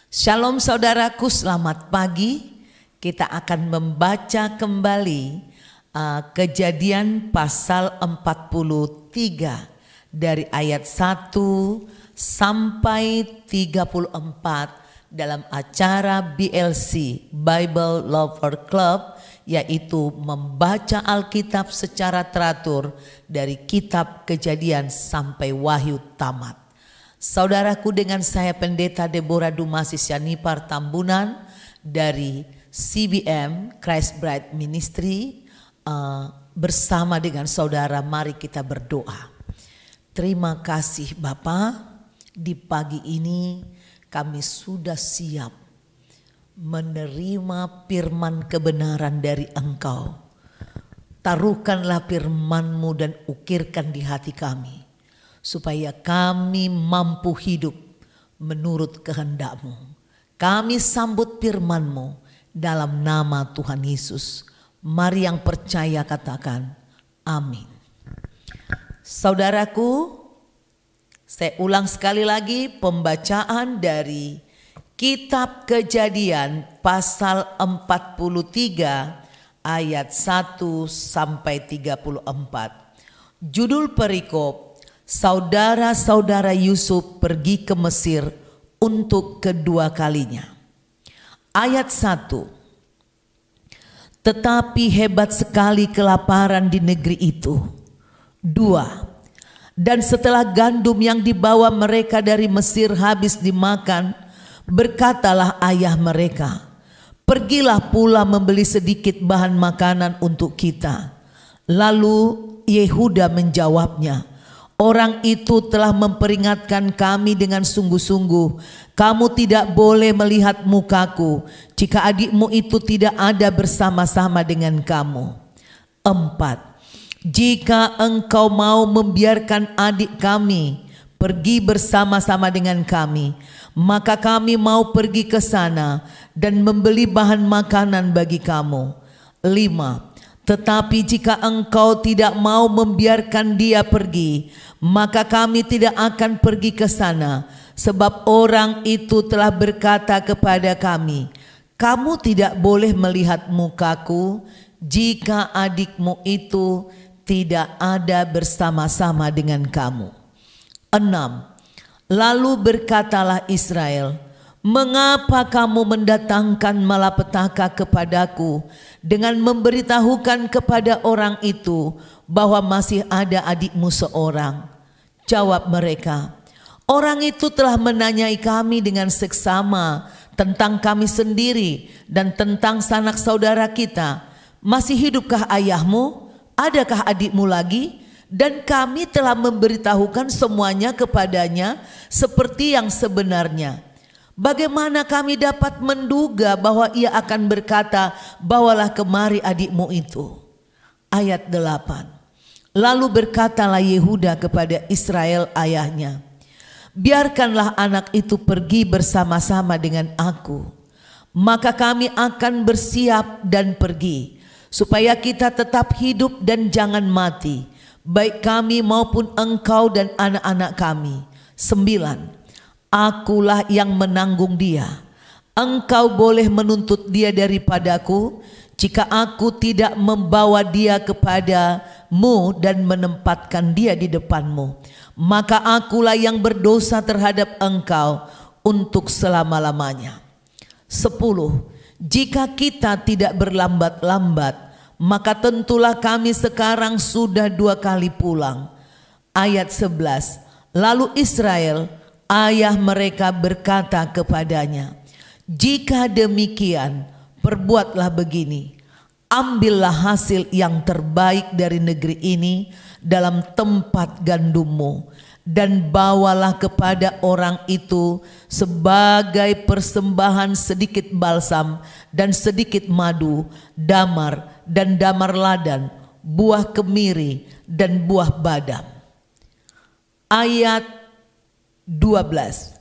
Shalom saudaraku, selamat pagi. Kita akan membaca kembali Kejadian pasal 43 dari ayat 1 sampai 34 dalam acara BLC, Bible Lover Club, yaitu membaca Alkitab secara teratur dari kitab Kejadian sampai Wahyu tamat. Saudaraku, dengan saya Pendeta Deborah Dumasi Sianipar Tambunan dari CBM Christ Bride Ministry, bersama dengan saudara mari kita berdoa. Terima kasih Bapa, di pagi ini kami sudah siap menerima firman kebenaran dari Engkau. Taruhkanlah firman-Mu dan ukirkan di hati kami, supaya kami mampu hidup menurut kehendak-Mu. Kami sambut firman-Mu dalam nama Tuhan Yesus. Mari yang percaya katakan amin. Saudaraku, saya ulang sekali lagi pembacaan dari kitab Kejadian pasal 43 ayat 1 sampai 34. Judul perikop: saudara-saudara Yusuf pergi ke Mesir untuk kedua kalinya. Ayat 1. Tetapi hebat sekali kelaparan di negeri itu. 2. Dan setelah gandum yang dibawa mereka dari Mesir habis dimakan, berkatalah ayah mereka, pergilah pula membeli sedikit bahan makanan untuk kita. Lalu Yehuda menjawabnya, orang itu telah memperingatkan kami dengan sungguh-sungguh, kamu tidak boleh melihat mukaku jika adikmu itu tidak ada bersama-sama dengan kamu. 4. Jika engkau mau membiarkan adik kami pergi bersama-sama dengan kami, maka kami mau pergi ke sana dan membeli bahan makanan bagi kamu. 5. Tetapi jika engkau tidak mau membiarkan dia pergi, maka kami tidak akan pergi ke sana, sebab orang itu telah berkata kepada kami, kamu tidak boleh melihat mukaku jika adikmu itu tidak ada bersama-sama dengan kamu. 6. Lalu berkatalah Israel, mengapa kamu mendatangkan malapetaka kepadaku dengan memberitahukan kepada orang itu bahwa masih ada adikmu seorang? Jawab mereka, orang itu telah menanyai kami dengan seksama tentang kami sendiri dan tentang sanak saudara kita. Masih hidupkah ayahmu? Adakah adikmu lagi? Dan kami telah memberitahukan semuanya kepadanya seperti yang sebenarnya. Bagaimana kami dapat menduga bahwa ia akan berkata, bawalah kemari adikmu itu? Ayat 8. Lalu berkatalah Yehuda kepada Israel ayahnya, biarkanlah anak itu pergi bersama-sama dengan aku, maka kami akan bersiap dan pergi, supaya kita tetap hidup dan jangan mati, baik kami maupun engkau dan anak-anak kami. 9. Akulah yang menanggung dia. Engkau boleh menuntut dia daripadaku jika aku tidak membawa dia kepadamu dan menempatkan dia di depanmu. Maka akulah yang berdosa terhadap engkau untuk selama-lamanya. 10. Jika kita tidak berlambat-lambat, maka tentulah kami sekarang sudah 2 kali pulang. Ayat 11. Lalu Israel, ayah mereka berkata kepadanya, jika demikian, perbuatlah begini, ambillah hasil yang terbaik dari negeri ini dalam tempat gandummu, dan bawalah kepada orang itu sebagai persembahan sedikit balsam dan sedikit madu, damar dan damar ladan, buah kemiri dan buah badam. Ayat 12.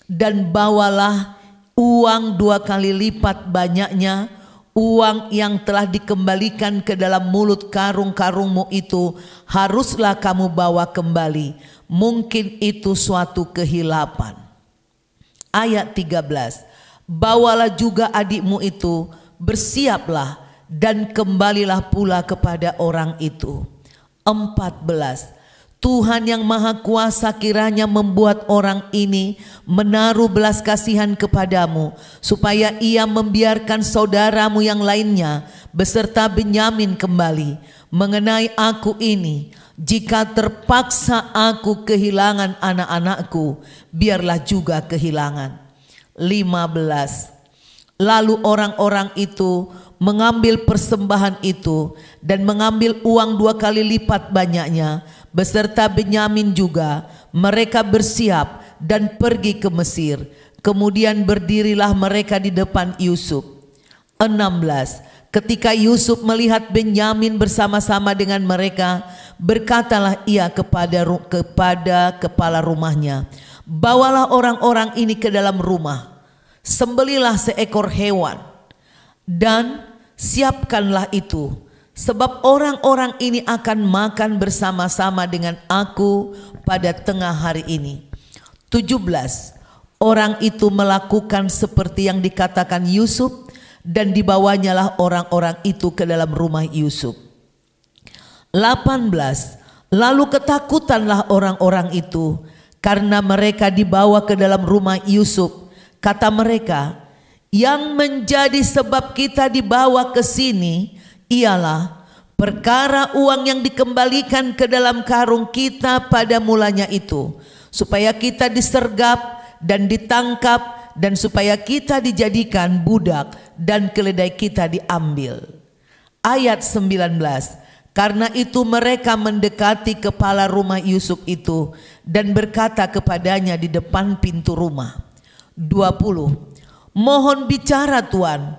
Dan bawalah uang 2 kali lipat banyaknya, uang yang telah dikembalikan ke dalam mulut karung-karungmu itu haruslah kamu bawa kembali. Mungkin itu suatu kehilapan. Ayat 13. Bawalah juga adikmu itu, bersiaplah dan kembalilah pula kepada orang itu. 14. Tuhan yang Maha Kuasa kiranya membuat orang ini menaruh belas kasihan kepadamu, supaya ia membiarkan saudaramu yang lainnya beserta Benyamin kembali. Mengenai aku ini, jika terpaksa aku kehilangan anak-anakku, biarlah juga kehilangan. 15. Lalu orang-orang itu mengambil persembahan itu dan mengambil uang 2 kali lipat banyaknya, beserta Benyamin juga. Mereka bersiap dan pergi ke Mesir. Kemudian berdirilah mereka di depan Yusuf. 16. Ketika Yusuf melihat Benyamin bersama-sama dengan mereka, berkatalah ia kepada kepala rumahnya, bawalah orang-orang ini ke dalam rumah, sembelilah seekor hewan dan siapkanlah itu, sebab orang-orang ini akan makan bersama-sama dengan aku pada tengah hari ini. 17. Orang itu melakukan seperti yang dikatakan Yusuf, dan dibawanyalah orang-orang itu ke dalam rumah Yusuf. 18. Lalu ketakutanlah orang-orang itu karena mereka dibawa ke dalam rumah Yusuf. Kata mereka, yang menjadi sebab kita dibawa ke sini ialah perkara uang yang dikembalikan ke dalam karung kita pada mulanya itu, supaya kita disergap dan ditangkap, dan supaya kita dijadikan budak dan keledai kita diambil. Ayat 19. Karena itu mereka mendekati kepala rumah Yusuf itu dan berkata kepadanya di depan pintu rumah. 20. Mohon bicara Tuan,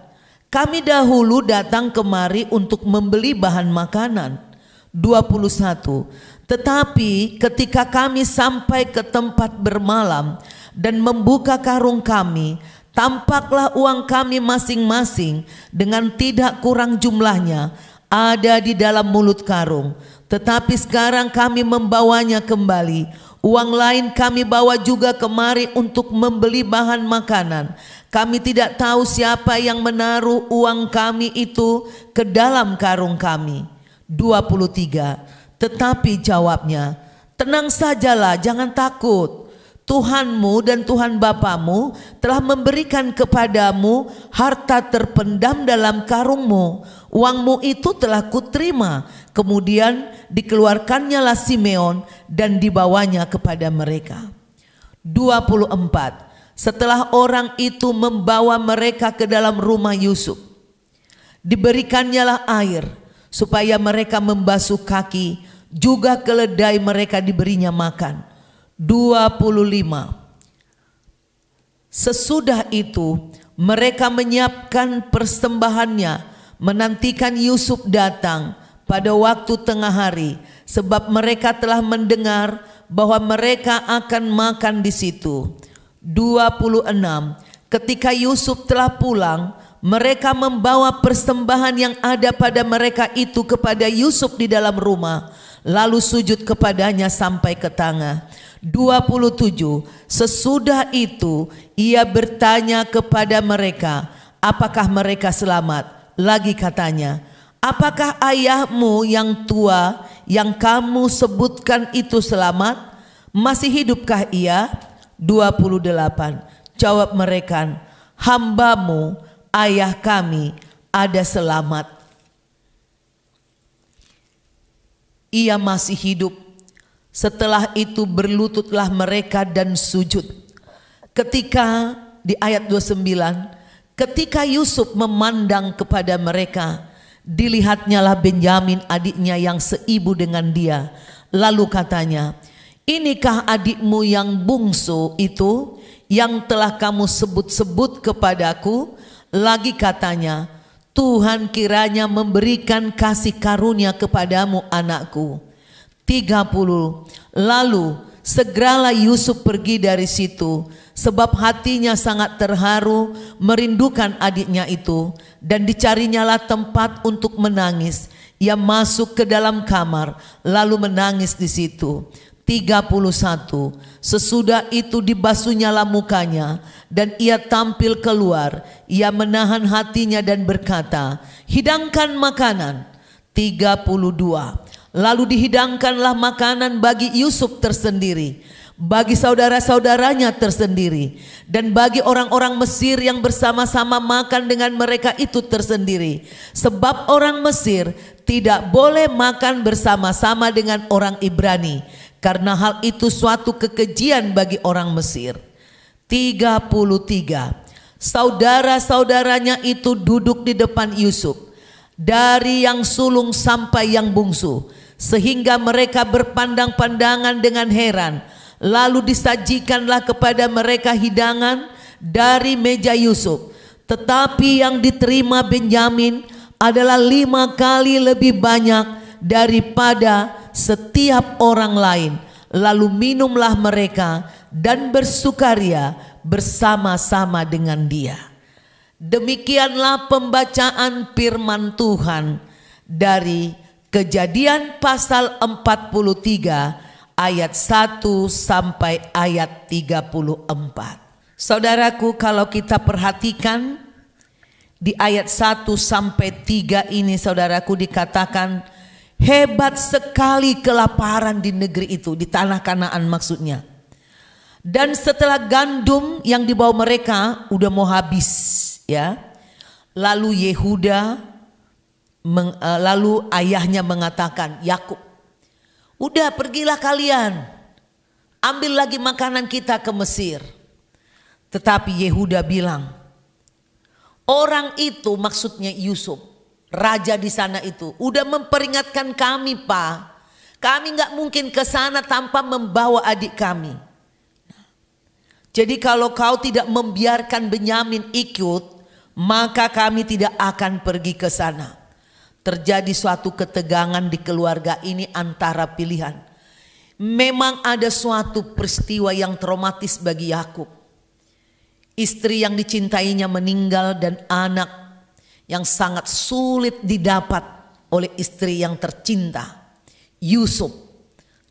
kami dahulu datang kemari untuk membeli bahan makanan. 21. Tetapi ketika kami sampai ke tempat bermalam dan membuka karung kami, tampaklah uang kami masing-masing dengan tidak kurang jumlahnya ada di dalam mulut karung. Tetapi sekarang kami membawanya kembali. Uang lain kami bawa juga kemari untuk membeli bahan makanan. Kami tidak tahu siapa yang menaruh uang kami itu ke dalam karung kami. 23. Tetapi jawabnya, tenang sajalah, jangan takut. Tuhanmu dan Tuhan Bapamu telah memberikan kepadamu harta terpendam dalam karungmu. Uangmu itu telah kuterima. Kemudian dikeluarkannyalah Simeon dan dibawanya kepada mereka. 24. Setelah orang itu membawa mereka ke dalam rumah Yusuf, diberikannya air supaya mereka membasuh kaki, juga keledai mereka diberinya makan. 25. Sesudah itu mereka menyiapkan persembahannya, menantikan Yusuf datang pada waktu tengah hari, sebab mereka telah mendengar bahwa mereka akan makan di situ. 26. Ketika Yusuf telah pulang, mereka membawa persembahan yang ada pada mereka itu kepada Yusuf di dalam rumah, lalu sujud kepadanya sampai ke tangan. 27. Sesudah itu ia bertanya kepada mereka, apakah mereka selamat? Lagi katanya, apakah ayahmu yang tua yang kamu sebutkan itu selamat? Masih hidupkah ia? 28. Jawab mereka, hambamu, ayah kami ada selamat. Ia masih hidup. Setelah itu berlututlah mereka dan sujud. Ketika di ayat 29, ketika Yusuf memandang kepada mereka, dilihatnyalah Benyamin adiknya yang seibu dengan dia. Lalu katanya, inikah adikmu yang bungsu itu yang telah kamu sebut-sebut kepadaku? Lagi katanya, Tuhan kiranya memberikan kasih karunia kepadamu anakku. 30. Lalu segeralah Yusuf pergi dari situ, sebab hatinya sangat terharu merindukan adiknya itu, dan dicarinyalah tempat untuk menangis. Ia masuk ke dalam kamar lalu menangis di situ. 31. Sesudah itu dibasuhnyalah mukanya dan ia tampil keluar. Ia menahan hatinya dan berkata, hidangkan makanan. 32. Lalu dihidangkanlah makanan bagi Yusuf tersendiri, bagi saudara-saudaranya tersendiri, dan bagi orang-orang Mesir yang bersama-sama makan dengan mereka itu tersendiri. Sebab orang Mesir tidak boleh makan bersama-sama dengan orang Ibrani, karena hal itu suatu kekejian bagi orang Mesir. 33. Saudara-saudaranya itu duduk di depan Yusuf, dari yang sulung sampai yang bungsu, sehingga mereka berpandang-pandangan dengan heran. Lalu disajikanlah kepada mereka hidangan dari meja Yusuf. Tetapi yang diterima Benyamin adalah 5 kali lebih banyak daripada setiap orang lain. Lalu minumlah mereka dan bersukaria bersama-sama dengan dia. Demikianlah pembacaan firman Tuhan dari Kejadian pasal 43 ayat 1 sampai ayat 34. Saudaraku, kalau kita perhatikan di ayat 1 sampai 3 ini, saudaraku, dikatakan hebat sekali kelaparan di negeri itu, di tanah Kanaan maksudnya. Dan setelah gandum yang dibawa mereka udah mau habis, ya. Lalu lalu ayahnya mengatakan, Yakub, udah pergilah kalian, ambil lagi makanan kita ke Mesir. Tetapi Yehuda bilang, orang itu, maksudnya Yusuf, raja di sana itu, udah memperingatkan kami, Pak. Kami nggak mungkin ke sana tanpa membawa adik kami. Jadi kalau kau tidak membiarkan Benyamin ikut, maka kami tidak akan pergi ke sana. Terjadi suatu ketegangan di keluarga ini antara pilihan. Memang ada suatu peristiwa yang traumatis bagi Yakub. Istri yang dicintainya meninggal dan anak yang sangat sulit didapat oleh istri yang tercinta, Yusuf,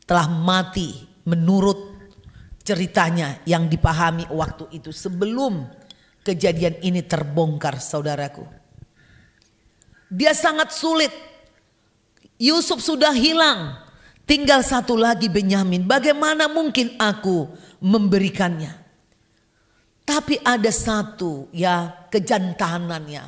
telah mati menurut ceritanya yang dipahami waktu itu sebelum kejadian ini terbongkar, saudaraku. Dia sangat sulit. Yusuf sudah hilang, tinggal satu lagi Benyamin. Bagaimana mungkin aku memberikannya? Tapi ada satu, ya, kejantanannya,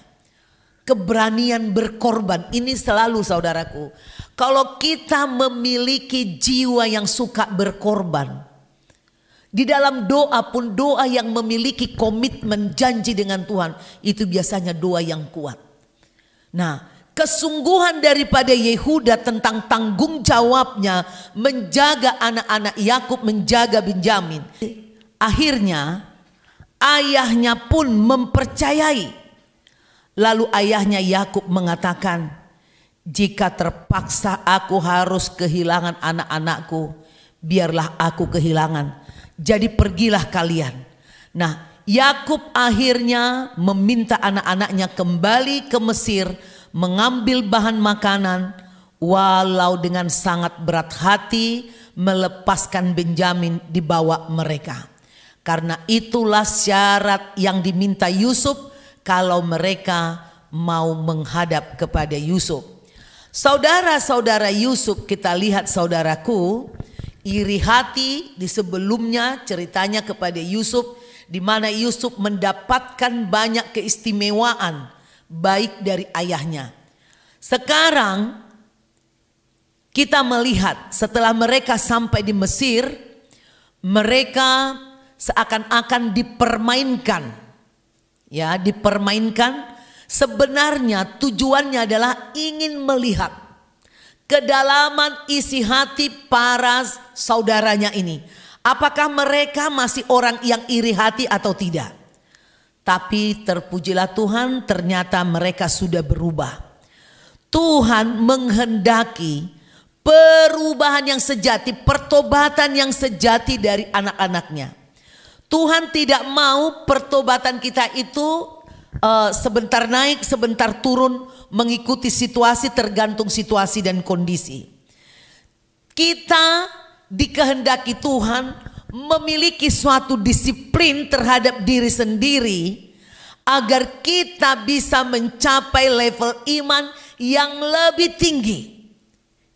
keberanian berkorban. Ini selalu, saudaraku, kalau kita memiliki jiwa yang suka berkorban, di dalam doa pun, doa yang memiliki komitmen janji dengan Tuhan, itu biasanya doa yang kuat. Nah, kesungguhan daripada Yehuda tentang tanggung jawabnya menjaga anak-anak Yakub, menjaga Benyamin. Akhirnya ayahnya pun mempercayai. Lalu ayahnya Yakub mengatakan, jika terpaksa aku harus kehilangan anak-anakku, biarlah aku kehilangan. Jadi pergilah kalian. Nah, Yakub akhirnya meminta anak-anaknya kembali ke Mesir, mengambil bahan makanan, walau dengan sangat berat hati melepaskan Benyamin dibawa mereka. Karena itulah syarat yang diminta Yusuf kalau mereka mau menghadap kepada Yusuf. Saudara-saudara Yusuf, kita lihat, saudaraku, iri hati di sebelumnya ceritanya kepada Yusuf, di mana Yusuf mendapatkan banyak keistimewaan baik dari ayahnya. Sekarang kita melihat setelah mereka sampai di Mesir, mereka seakan-akan dipermainkan. Ya, dipermainkan. Sebenarnya tujuannya adalah ingin melihat kedalaman isi hati para saudaranya ini. Apakah mereka masih orang yang iri hati atau tidak? Tapi terpujilah Tuhan, ternyata mereka sudah berubah. Tuhan menghendaki perubahan yang sejati, pertobatan yang sejati dari anak-anaknya. Tuhan tidak mau pertobatan kita itu sebentar naik, sebentar turun, mengikuti situasi, tergantung situasi dan kondisi. Kita dikehendaki Tuhan memiliki suatu disiplin terhadap diri sendiri agar kita bisa mencapai level iman yang lebih tinggi,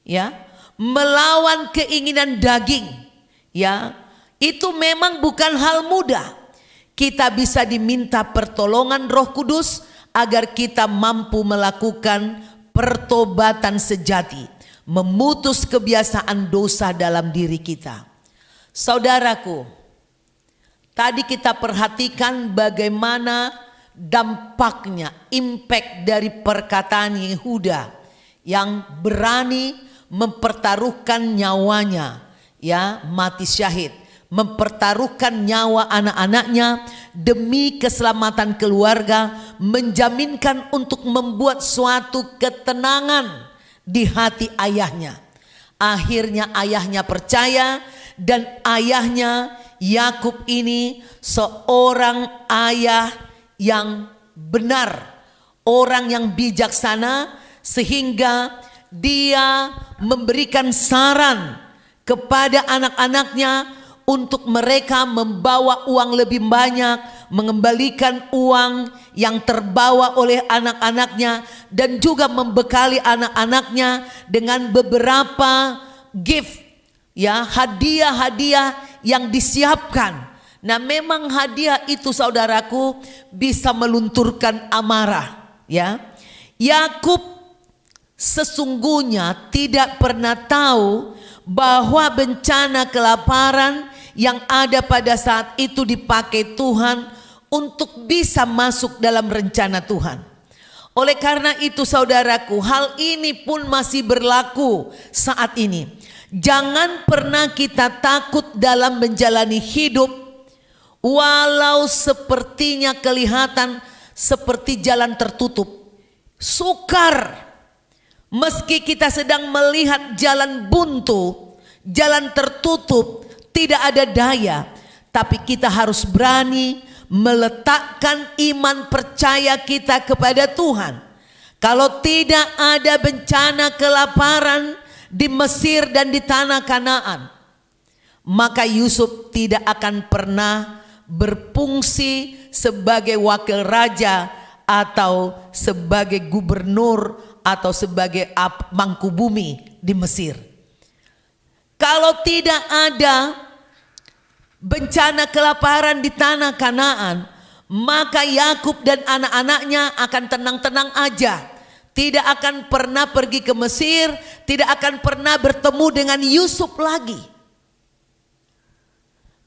ya, melawan keinginan daging, ya. Itu memang bukan hal mudah. Kita bisa diminta pertolongan Roh Kudus agar kita mampu melakukan pertobatan sejati, memutus kebiasaan dosa dalam diri kita. Saudaraku, tadi kita perhatikan bagaimana dampaknya, impact dari perkataan Yehuda yang berani mempertaruhkan nyawanya, ya, mati syahid, mempertaruhkan nyawa anak-anaknya demi keselamatan keluarga, menjaminkan untuk membuat suatu ketenangan di hati ayahnya. Akhirnya ayahnya percaya, dan ayahnya Yakub ini seorang ayah yang benar, orang yang bijaksana, sehingga dia memberikan saran kepada anak-anaknya untuk mereka membawa uang lebih banyak, mengembalikan uang yang terbawa oleh anak-anaknya, dan juga membekali anak-anaknya dengan beberapa gift, ya, hadiah-hadiah yang disiapkan. Nah, memang hadiah itu, saudaraku, bisa melunturkan amarah, ya. Yakub sesungguhnya tidak pernah tahu bahwa bencana kelaparan yang ada pada saat itu dipakai Tuhan untuk bisa masuk dalam rencana Tuhan. Oleh karena itu, saudaraku, hal ini pun masih berlaku saat ini. Jangan pernah kita takut dalam menjalani hidup, walau sepertinya kelihatan seperti jalan tertutup, sukar. Meski kita sedang melihat jalan buntu, jalan tertutup, tidak ada daya, tapi kita harus berani meletakkan iman percaya kita kepada Tuhan. Kalau tidak ada bencana kelaparan di Mesir dan di tanah Kanaan, maka Yusuf tidak akan pernah berfungsi sebagai wakil raja atau sebagai gubernur atau sebagai mangkubumi di Mesir. Kalau tidak ada bencana kelaparan di tanah Kanaan, maka Yakub dan anak-anaknya akan tenang-tenang aja, tidak akan pernah pergi ke Mesir, tidak akan pernah bertemu dengan Yusuf lagi.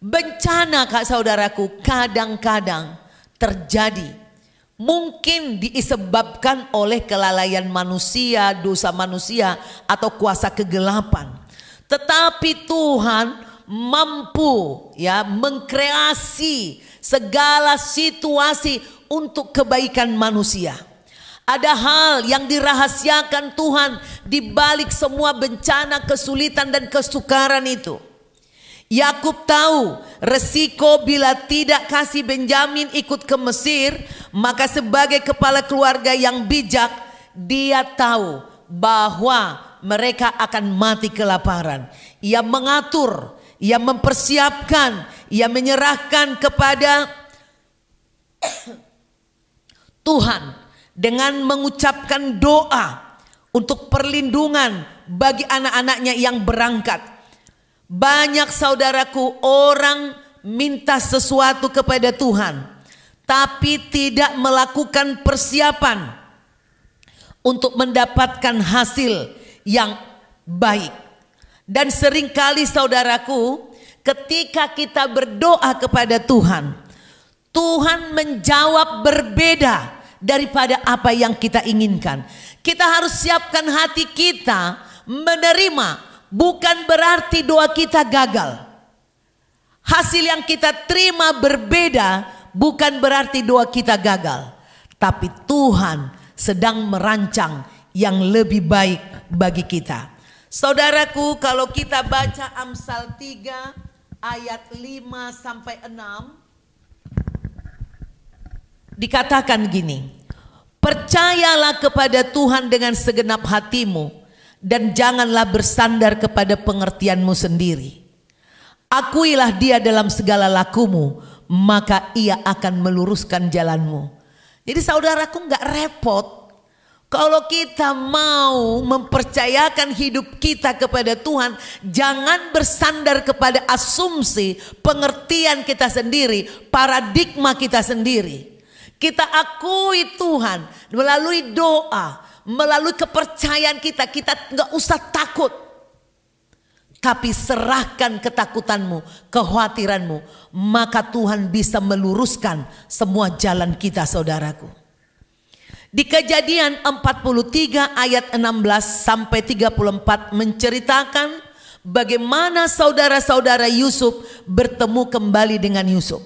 Bencana, kak saudaraku, kadang-kadang terjadi. Mungkin disebabkan oleh kelalaian manusia, dosa manusia, atau kuasa kegelapan. Tetapi Tuhan mampu, ya, mengkreasi segala situasi untuk kebaikan manusia. Ada hal yang dirahasiakan Tuhan di balik semua bencana, kesulitan dan kesukaran itu. Yakub tahu resiko bila tidak kasih Benyamin ikut ke Mesir, maka sebagai kepala keluarga yang bijak, dia tahu bahwa mereka akan mati kelaparan. Ia mengatur, ia mempersiapkan, ia menyerahkan kepada Tuhan dengan mengucapkan doa untuk perlindungan bagi anak-anaknya yang berangkat. Banyak, saudaraku, orang minta sesuatu kepada Tuhan tapi tidak melakukan persiapan untuk mendapatkan hasil yang baik. Dan seringkali, saudaraku, ketika kita berdoa kepada Tuhan, Tuhan menjawab berbeda daripada apa yang kita inginkan. Kita harus siapkan hati kita menerima. Bukan berarti doa kita gagal. Hasil yang kita terima berbeda, bukan berarti doa kita gagal. Tapi Tuhan sedang merancang yang lebih baik bagi kita. Saudaraku, kalau kita baca Amsal 3 ayat 5 sampai 6, dikatakan gini: percayalah kepada Tuhan dengan segenap hatimu dan janganlah bersandar kepada pengertianmu sendiri. Akuilah dia dalam segala lakumu, maka ia akan meluruskan jalanmu. Jadi saudaraku, nggak repot kalau kita mau mempercayakan hidup kita kepada Tuhan. Jangan bersandar kepada asumsi, pengertian kita sendiri, paradigma kita sendiri. Kita akui Tuhan melalui doa, melalui kepercayaan kita. Kita nggak usah takut, tapi serahkan ketakutanmu, kekhawatiranmu, maka Tuhan bisa meluruskan semua jalan kita, saudaraku. Di Kejadian 43 ayat 16 sampai 34 menceritakan bagaimana saudara-saudara Yusuf bertemu kembali dengan Yusuf.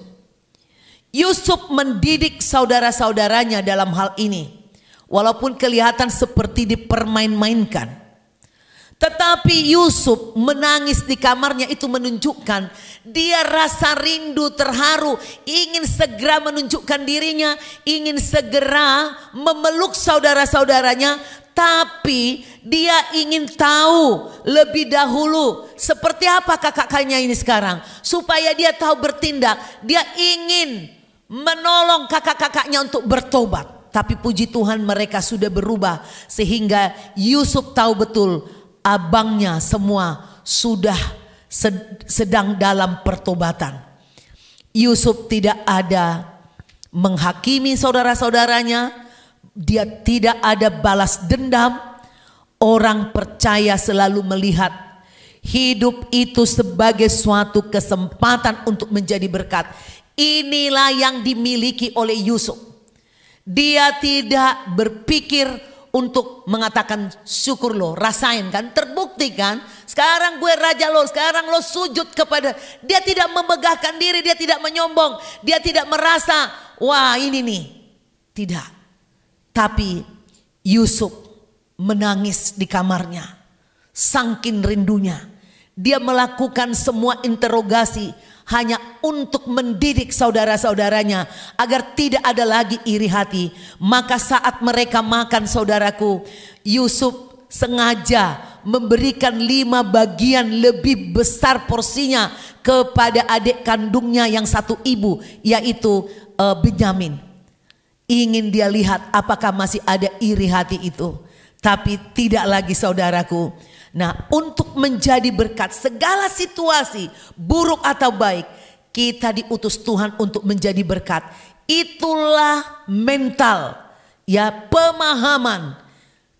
Yusuf mendidik saudara-saudaranya dalam hal ini, walaupun kelihatan seperti dipermain-mainkan. Tetapi Yusuf menangis di kamarnya, itu menunjukkan dia rasa rindu, terharu, ingin segera menunjukkan dirinya, ingin segera memeluk saudara-saudaranya. Tapi dia ingin tahu lebih dahulu seperti apa kakak-kakaknya ini sekarang, supaya dia tahu bertindak. Dia ingin menolong kakak-kakaknya untuk bertobat. Tapi puji Tuhan mereka sudah berubah, sehingga Yusuf tahu betul abangnya semua sudah sedang dalam pertobatan. Yusuf tidak ada menghakimi saudara-saudaranya, dia tidak ada balas dendam. Orang percaya selalu melihat hidup itu sebagai suatu kesempatan untuk menjadi berkat. Inilah yang dimiliki oleh Yusuf. Dia tidak berpikir untuk mengatakan syukur lo, rasain kan, terbukti kan, sekarang gue raja lo, sekarang lo sujud kepada. Dia tidak memegahkan diri, dia tidak menyombong, dia tidak merasa wah ini nih, tidak. Tapi Yusuf menangis di kamarnya, saking rindunya. Dia melakukan semua interogasi hanya untuk mendidik saudara-saudaranya agar tidak ada lagi iri hati. Maka saat mereka makan, saudaraku, Yusuf sengaja memberikan 5 bagian lebih besar porsinya kepada adik kandungnya yang satu ibu, yaitu Benyamin. Ingin dia lihat apakah masih ada iri hati itu. Tapi tidak lagi, saudaraku. Nah, untuk menjadi berkat segala situasi, buruk atau baik, kita diutus Tuhan untuk menjadi berkat. Itulah mental, ya, pemahaman,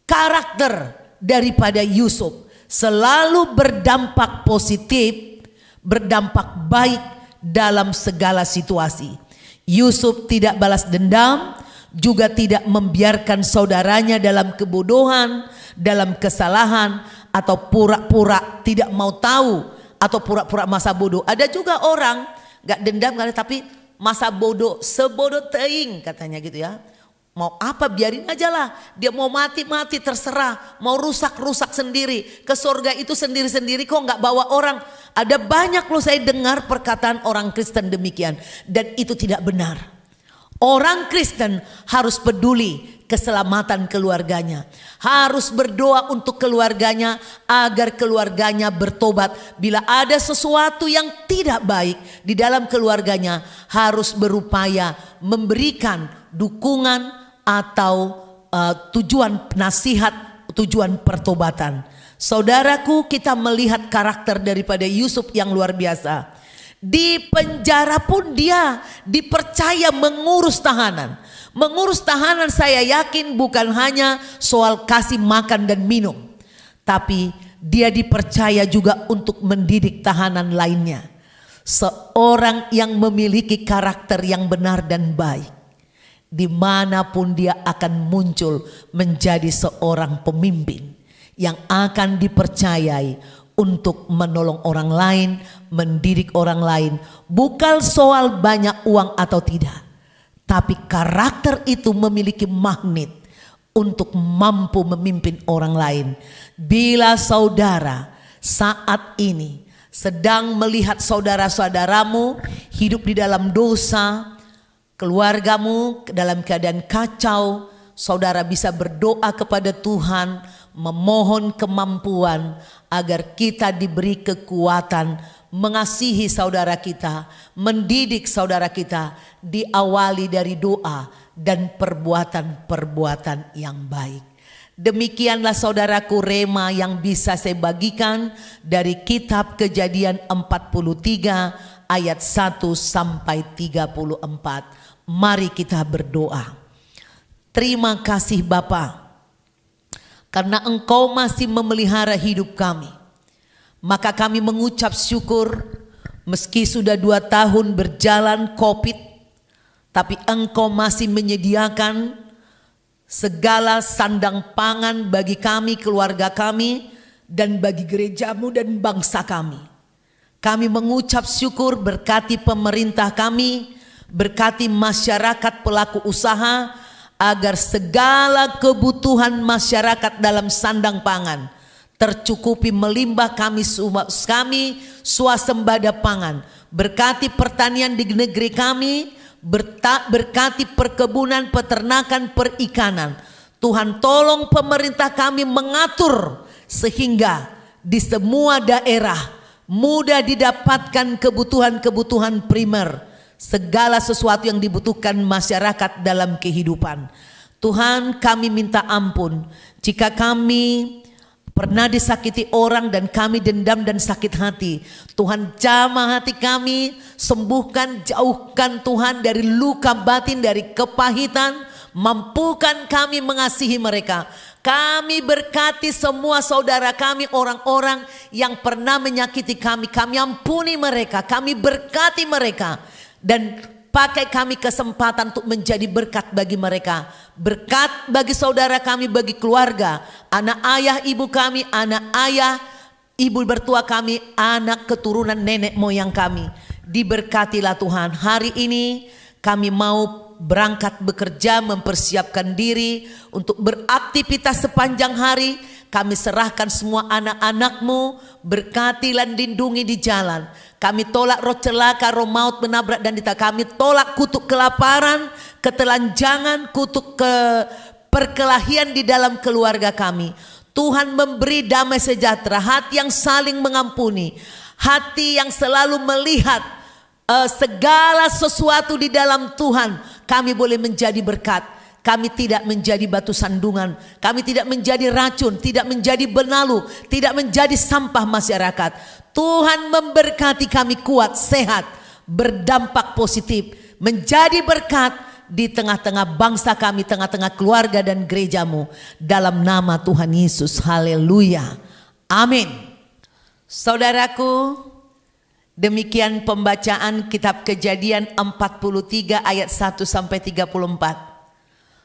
karakter daripada Yusuf. Selalu berdampak positif, berdampak baik dalam segala situasi. Yusuf tidak balas dendam, juga tidak membiarkan saudaranya dalam kebodohan, dalam kesalahan, atau pura-pura tidak mau tahu, atau pura-pura masa bodoh. Ada juga orang gak dendam tapi masa bodoh, sebodoh teing katanya gitu ya. Mau apa biarin aja lah, dia mau mati-mati terserah, mau rusak-rusak sendiri, ke surga itu sendiri-sendiri kok gak bawa orang. Ada banyak loh saya dengar perkataan orang Kristen demikian, dan itu tidak benar. Orang Kristen harus peduli keselamatan keluarganya, harus berdoa untuk keluarganya agar keluarganya bertobat. Bila ada sesuatu yang tidak baik di dalam keluarganya, harus berupaya memberikan dukungan atau tujuan nasihat, tujuan pertobatan. Saudaraku, kita melihat karakter daripada Yusuf yang luar biasa. Di penjara pun dia dipercaya mengurus tahanan. Mengurus tahanan, saya yakin bukan hanya soal kasih makan dan minum, tapi dia dipercaya juga untuk mendidik tahanan lainnya. Seorang yang memiliki karakter yang benar dan baik, dimanapun dia akan muncul menjadi seorang pemimpin yang akan dipercayai untuk menolong orang lain, mendidik orang lain. Bukan soal banyak uang atau tidak, tapi karakter itu memiliki magnet untuk mampu memimpin orang lain. Bila saudara saat ini sedang melihat saudara-saudaramu hidup di dalam dosa, keluargamu dalam keadaan kacau, saudara bisa berdoa kepada Tuhan, memohon kemampuan agar kita diberi kekuatan mengasihi saudara kita, mendidik saudara kita, diawali dari doa dan perbuatan-perbuatan yang baik. Demikianlah saudaraku rema yang bisa saya bagikan dari kitab Kejadian 43 ayat 1 sampai 34. Mari kita berdoa. Terima kasih Bapa, karena Engkau masih memelihara hidup kami. Maka kami mengucap syukur meski sudah 2 tahun berjalan COVID, tapi Engkau masih menyediakan segala sandang pangan bagi kami, keluarga kami, dan bagi gerejamu dan bangsa kami. Kami mengucap syukur, berkati pemerintah kami, berkati masyarakat pelaku usaha, agar segala kebutuhan masyarakat dalam sandang pangan tercukupi melimpah, kami swasembada pangan. Berkati pertanian di negeri kami, berkati perkebunan, peternakan, perikanan. Tuhan tolong pemerintah kami mengatur sehingga di semua daerah mudah didapatkan kebutuhan-kebutuhan primer, segala sesuatu yang dibutuhkan masyarakat dalam kehidupan. Tuhan, kami minta ampun jika kami pernah disakiti orang dan kami dendam dan sakit hati. Tuhan, jamah hati kami, sembuhkan, jauhkan Tuhan dari luka batin, dari kepahitan. Mampukan kami mengasihi mereka. Kami berkati semua saudara kami, orang-orang yang pernah menyakiti kami. Kami ampuni mereka, kami berkati mereka. Dan pakai kami kesempatan untuk menjadi berkat bagi mereka. Berkat bagi saudara kami, bagi keluarga, anak ayah ibu kami, anak ayah ibu bertua kami, anak keturunan nenek moyang kami. Diberkatilah Tuhan. Hari ini kami mau berangkat bekerja, mempersiapkan diri untuk beraktivitas sepanjang hari. Kami serahkan semua anak-anak-Mu, berkati dan lindungi di jalan. Kami tolak roh celaka, roh maut menabrak dan kami tolak kutuk kelaparan, ketelanjangan, kutuk perkelahian di dalam keluarga kami. Tuhan memberi damai sejahtera, hati yang saling mengampuni, hati yang selalu melihat segala sesuatu di dalam Tuhan. Kami boleh menjadi berkat. Kami tidak menjadi batu sandungan, kami tidak menjadi racun, tidak menjadi benalu, tidak menjadi sampah masyarakat. Tuhan memberkati kami kuat, sehat, berdampak positif, menjadi berkat di tengah-tengah bangsa kami, tengah-tengah keluarga dan gerejamu. Dalam nama Tuhan Yesus, haleluya, amin. Saudaraku, demikian pembacaan kitab Kejadian 43 ayat 1 sampai 34.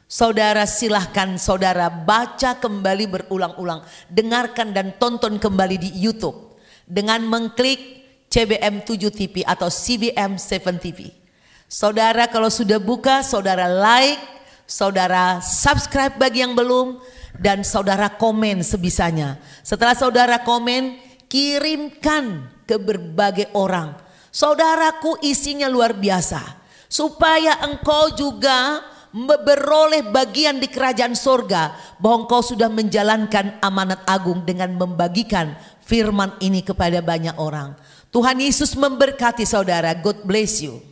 Saudara silahkan saudara baca kembali berulang-ulang, dengarkan dan tonton kembali di YouTube dengan mengklik CBM 7 TV atau CBM 7 TV. Saudara kalau sudah buka, saudara like, saudara subscribe bagi yang belum, dan saudara komen sebisanya. Setelah saudara komen, kirimkan ke berbagai orang. Saudaraku, isinya luar biasa, supaya engkau juga beroleh bagian di kerajaan sorga, bahwa engkau sudah menjalankan amanat agung dengan membagikan firman ini kepada banyak orang. Tuhan Yesus memberkati saudara. God bless you.